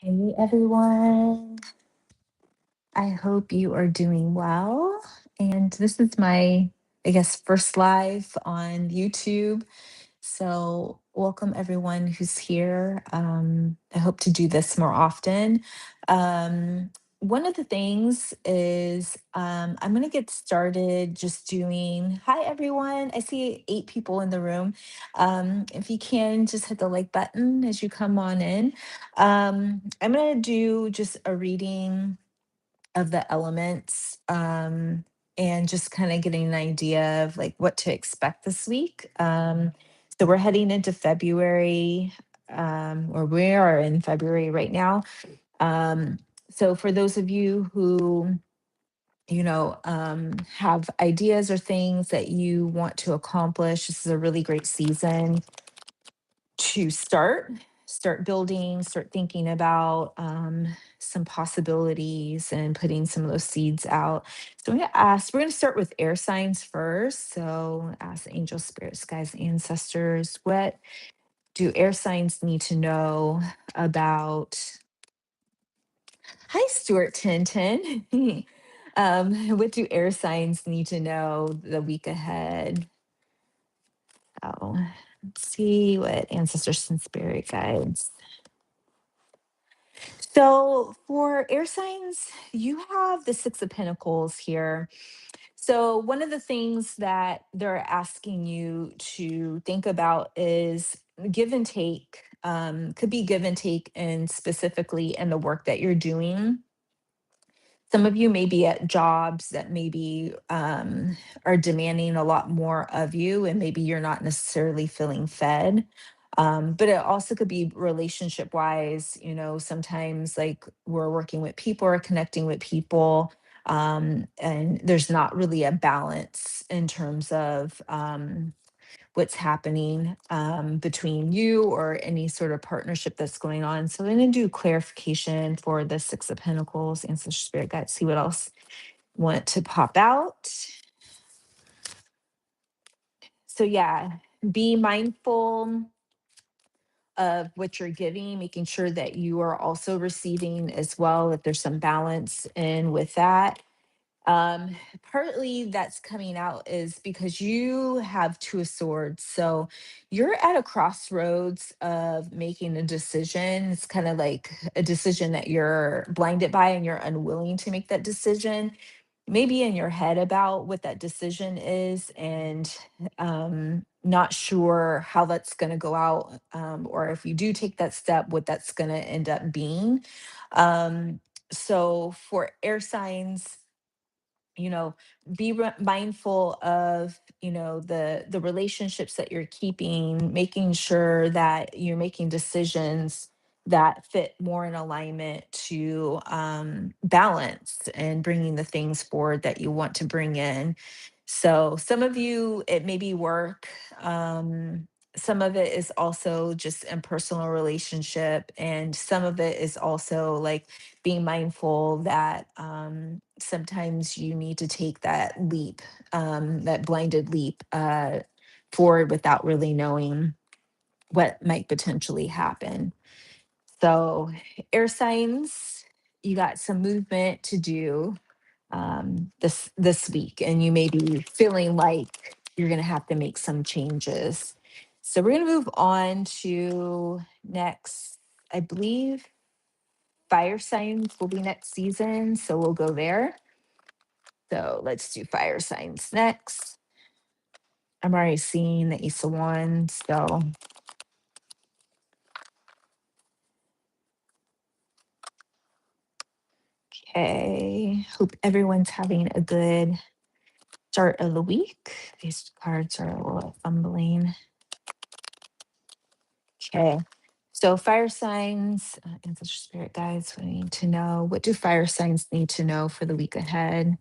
Hey everyone, I hope you are doing well. And this is my, I guess, first live on YouTube. So, welcome everyone who's here. I hope to do this more often. Um, One of the things is I'm going to get started just doing, hi everyone. I see 8 people in the room. If you can, just hit the like button as you come on in. I'm going to do just a reading of the elements and just kind of getting an idea of like what to expect this week. So we're heading into February, or we are in February right now. Um, so for those of you who have ideas or things that you want to accomplish, this is a really great season to start building, start thinking about some possibilities and putting some of those seeds out. So we're going to start with air signs first. So ask angel spirits, guides, ancestors, what do air signs need to know about? Hi, Stuart Tintin. What do air signs need to know the week ahead? Oh, let's see what ancestors and spirit guides. So for air signs, you have the Six of Pentacles here. So one of the things that they're asking you to think about is give and take. Could be give and take, and specifically in the work that you're doing. Some of you may be at jobs that maybe are demanding a lot more of you, and maybe you're not necessarily feeling fed. But it also could be relationship wise. Sometimes like we're working with people or connecting with people, and there's not really a balance in terms of what's happening between you or any sort of partnership that's going on. So I'm going to do clarification for the Six of Pentacles, Ancestor Spirit Guide, see what else want to pop out. So yeah, be mindful of what you're giving, making sure that you are also receiving as well, if there's some balance in with that. Partly that's coming out is because you have Two of Swords. So you're at a crossroads of making a decision. It's kind of like a decision that you're blinded by and you're unwilling to make that decision. Maybe in your head about what that decision is, and not sure how that's going to go out, or if you do take that step, what that's going to end up being. Um, so for air signs, you know be mindful of the relationships that you're keeping, making sure that you're making decisions that fit more in alignment to balance and bringing the things forward that you want to bring in. So some of you, it may be work. Some of it is also just in personal relationship, and some of it is also like being mindful that sometimes you need to take that leap, that blinded leap forward without really knowing what might potentially happen. So, air signs, you got some movement to do this week, and you may be feeling like you're going to have to make some changes. So, we're going to move on to next, I believe fire signs will be next season, so we'll go there. So let's do fire signs next. I'm already seeing the Ace of Wands, so okay. Hope everyone's having a good start of the week. These cards are a little fumbling. Okay. So fire signs, ancestor spirit guides, what do we need to know? What do fire signs need to know for the week ahead?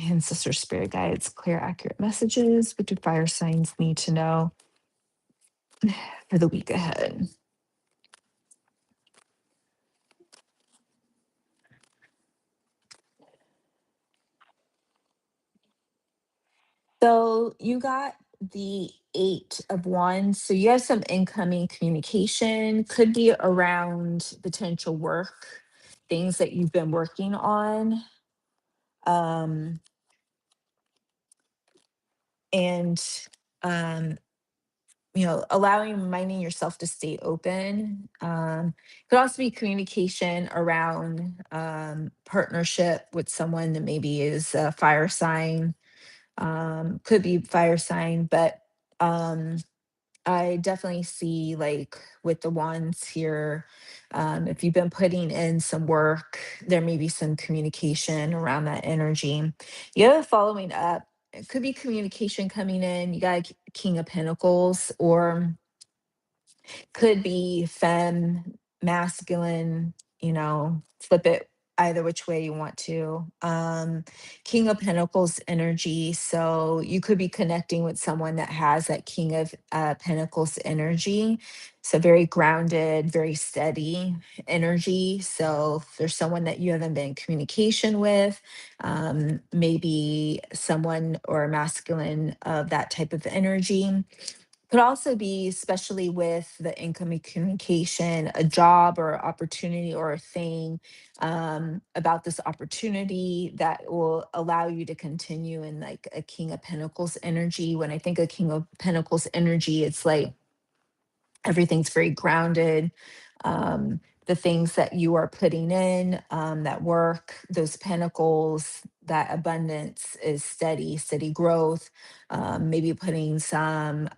Ancestor spirit guides, clear, accurate messages. What do fire signs need to know for the week ahead? So you got the Eight of Wands. So you have some incoming communication, could be around potential work, things that you've been working on. Um, and um, allowing reminding yourself to stay open. Could also be communication around partnership with someone that maybe is a fire sign. Could be fire sign, but um I definitely see, like, with the ones here, if you've been putting in some work, there may be some communication around that energy. The other following up, it could be communication coming in. You got a King of Pentacles, or could be femme, masculine, flip it either which way you want to. King of Pentacles energy. So you could be connecting with someone that has that King of Pentacles energy. So very grounded, very steady energy. So if there's someone that you haven't been in communication with, maybe someone or masculine of that type of energy. Could also be, especially with the incoming communication, a job or opportunity or a thing, about this opportunity that will allow you to continue in like a King of Pentacles energy. When I think of King of Pentacles energy, it's like everything's very grounded. The things that you are putting in, that work, those pentacles, that abundance is steady, steady growth. Maybe putting some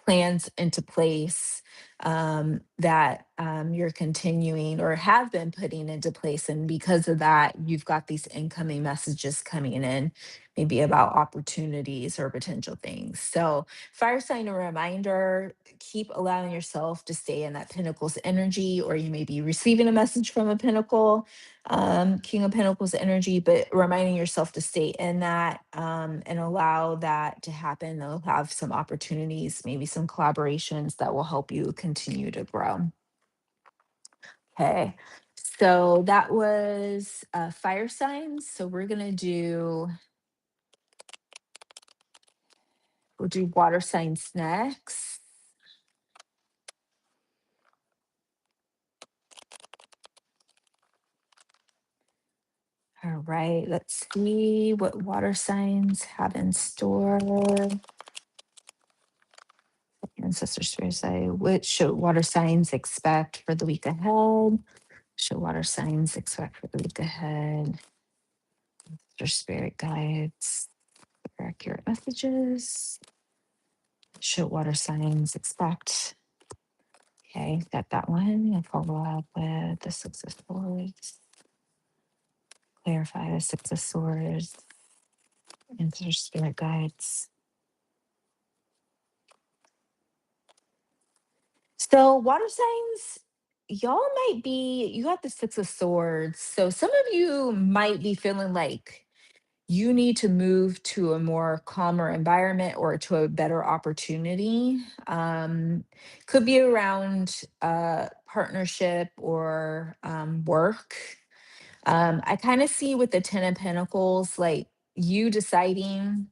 plans into place, that you're continuing or have been putting into place. And because of that, you've got these incoming messages coming in, maybe about opportunities or potential things. So, fire sign, a reminder, keep allowing yourself to stay in that Pentacles energy, or you may be receiving a message from a Pentacle, King of Pentacles energy, but reminding yourself to stay in that, and allow that to happen. They'll have some opportunities, maybe some collaborations that will help you continue to grow. Okay. So that was fire signs. So we'll do water signs next. All right. Let's see what water signs have in store. Ancestor spirit say, what should water signs expect for the week ahead? Should water signs expect for the week ahead? Their spirit guides, accurate messages. Should water signs expect? Okay, got that one. I'll follow up with the Six of Swords. Clarify the Six of Swords. Answer spirit guides. So water signs, y'all might be, you got the Six of Swords. So some of you might be feeling like you need to move to a more calmer environment or to a better opportunity. Could be around partnership or work. I kind of see with the Ten of Pentacles, like you deciding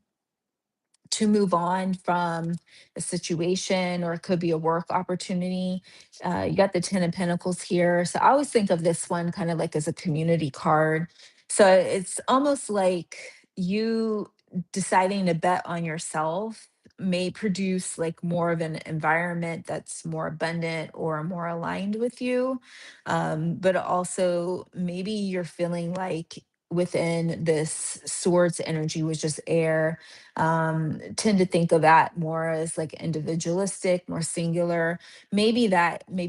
to move on from a situation, or it could be a work opportunity. You got the Ten of Pentacles here. So I always think of this one kind of like as a community card. So it's almost like you deciding to bet on yourself may produce like more of an environment that's more abundant or more aligned with you. But also maybe you're feeling like within this swords energy, was just air, tend to think of that more as like individualistic, more singular. Maybe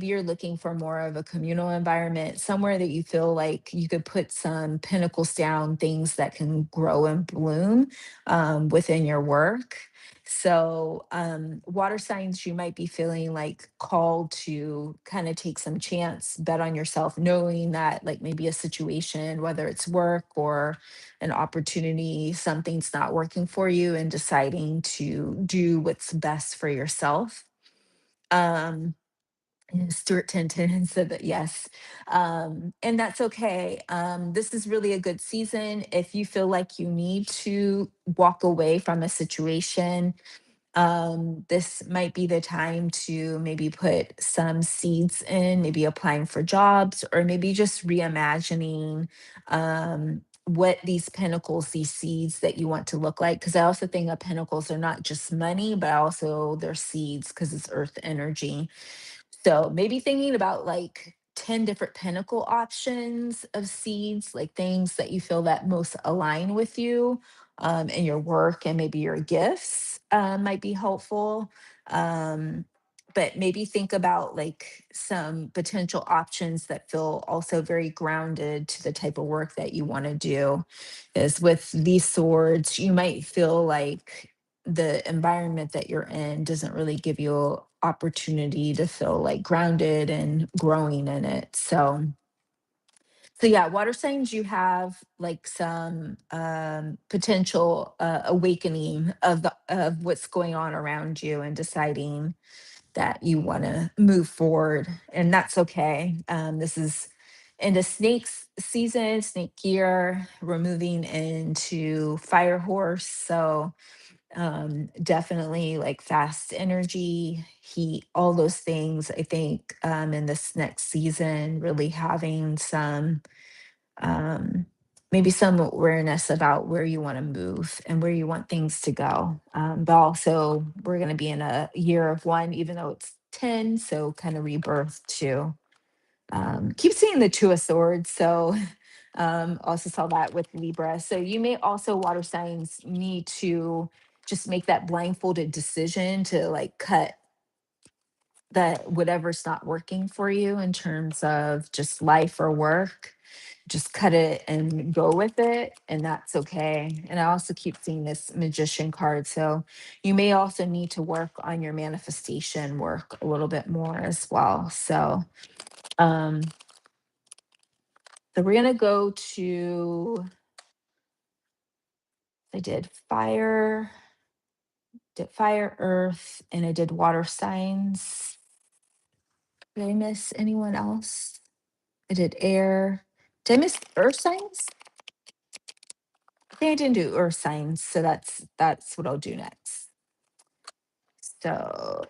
you're looking for more of a communal environment, somewhere that you feel like you could put some pinnacles down, things that can grow and bloom within your work. So, water signs, you might be feeling like called to kind of take some chance, bet on yourself, knowing that like maybe a situation, whether it's work or an opportunity, something's not working for you, and deciding to do what's best for yourself. Um, and Stuart Tinton said that yes. And that's okay. This is really a good season. If you feel like you need to walk away from a situation, This might be the time to maybe put some seeds in, maybe applying for jobs, or maybe just reimagining what these pinnacles, these seeds that you want to look like. Because I also think of pinnacles are not just money, but also they're seeds because it's earth energy. So maybe thinking about like 10 different pinnacle options of seeds, like things that you feel that most align with you in your work and maybe your gifts might be helpful. Um, but maybe think about like some potential options that feel also very grounded to the type of work that you want to do. Is with these swords, you might feel like the environment that you're in doesn't really give you opportunity to feel like grounded and growing in it. So yeah, water signs, you have like some potential awakening of what's going on around you and deciding that you want to move forward, and that's okay. This is into snakes season, snake year. We're moving into fire horse, so definitely like fast energy, heat, all those things. I think in this next season, really having some um maybe some awareness about where you want to move and where you want things to go. But also we're going to be in a year of one, even though it's 10, so kind of rebirth too. Keep seeing the Two of Swords. So also saw that with Libra. So you may also, water signs, need to just make that blindfolded decision to like cut that whatever's not working for you in terms of just life or work. Just cut it and go with it, and that's okay. And I also keep seeing this magician card. So you may also need to work on your manifestation work a little bit more as well. Um, so we're gonna go to, I did fire, earth, and I did water signs. Did I miss anyone else? I did air. Did I miss earth signs? I think I didn't do earth signs, so that's what I'll do next. So,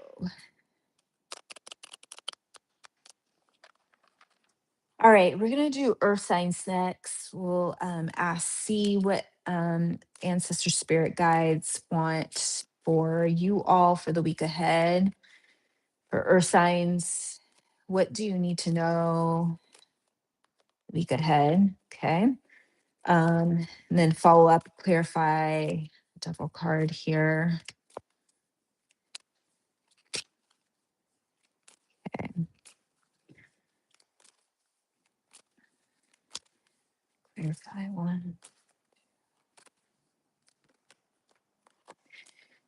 all right, we're gonna do earth signs next. We'll see what ancestor spirit guides want for you all for the week ahead. For earth signs, what do you need to know week ahead? Okay. And then follow up, clarify, double card here. Okay, clarify one.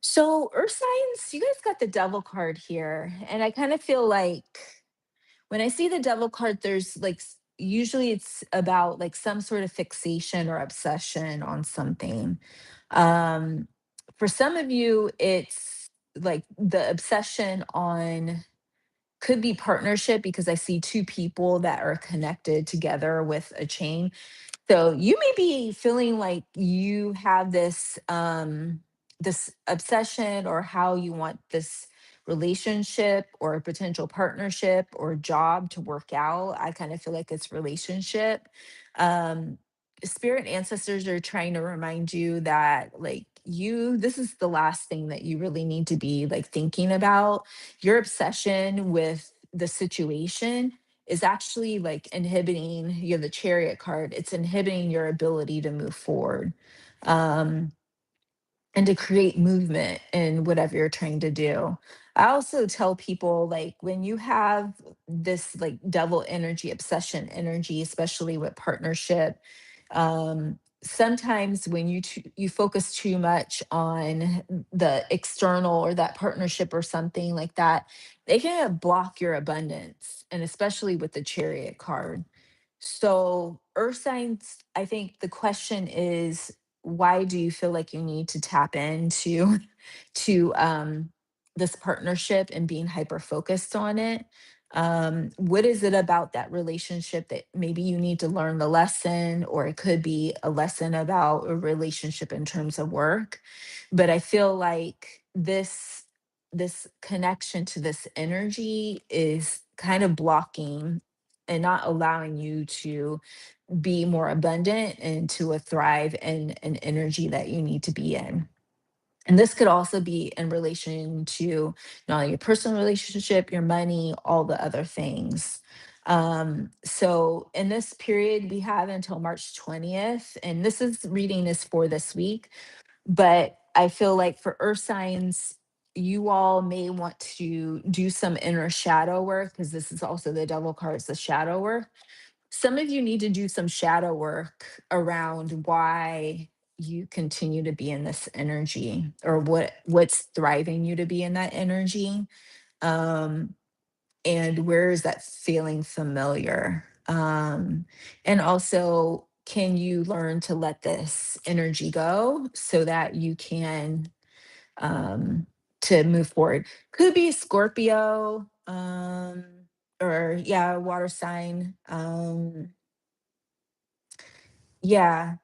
So earth signs, you guys got the devil card here. And I kind of feel like when I see the devil card, there's like usually it's about like some sort of fixation or obsession on something. Um, for some of you, it's like the obsession on could be partnership because I see two people that are connected together with a chain. So you may be feeling like you have this obsession or how you want this relationship or a potential partnership or job to work out. I kind of feel like it's relationship. Um Spirit ancestors are trying to remind you that like you this is the last thing that you really need to be like thinking about. Your obsession with the situation is actually like inhibiting, you have the chariot card, it's inhibiting your ability to move forward um and to create movement in whatever you're trying to do. I also tell people like when you have this like devil energy, obsession energy, especially with partnership, sometimes when you focus too much on the external or that partnership or something like that, they can block your abundance, and especially with the chariot card. So earth signs, I think the question is, why do you feel like you need to tap into to this partnership and being hyper focused on it? What is it about that relationship that maybe you need to learn the lesson, or it could be a lesson about a relationship in terms of work. But I feel like this connection to this energy is kind of blocking and not allowing you to be more abundant and to thrive in an energy that you need to be in. And this could also be in relation to not only your personal relationship, your money, all the other things. So in this period, we have until March 20th, and this is reading is for this week. But I feel like for earth signs, you all may want to do some inner shadow work, because this is also the devil card, it's the shadow work. Some of you need to do some shadow work around why you continue to be in this energy, or what's thriving you to be in that energy. um and where is that feeling familiar? And also, can you learn to let this energy go so that you can to move forward? Could be Scorpio, or yeah, water sign. Yeah,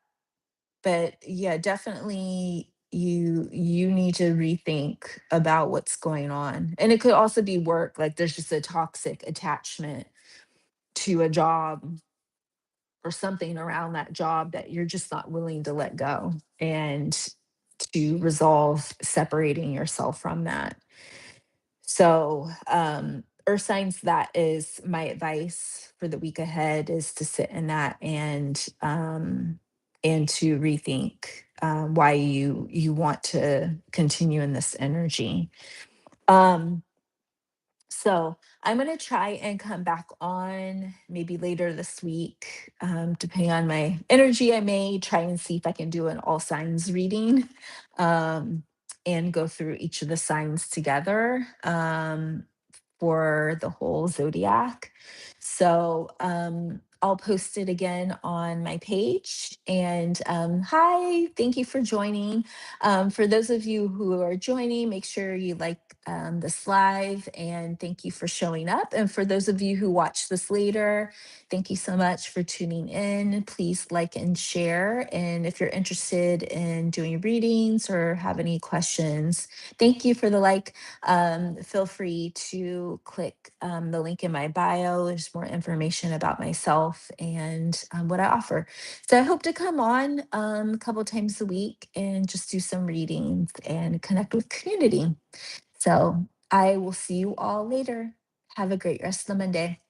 but yeah, definitely you need to rethink about what's going on. And it could also be work, like there's just a toxic attachment to a job or something around that job that you're just not willing to let go, and to resolve separating yourself from that. So, earth signs, that is my advice for the week ahead, is to sit in that, and to rethink why you want to continue in this energy. Um, so I'm gonna try and come back on maybe later this week, depending on my energy. I may try and see if I can do an all signs reading, um, and go through each of the signs together. For the whole zodiac. So I'll post it again on my page. And hi, thank you for joining. For those of you who are joining, make sure you like this live, and thank you for showing up. And for those of you who watch this later, thank you so much for tuning in. Please like and share. And if you're interested in doing readings or have any questions, thank you for the like. Feel free to click the link in my bio. There's more information about myself and what I offer. So I hope to come on a couple times a week and just do some readings and connect with community. So I will see you all later. Have a great rest of the Monday.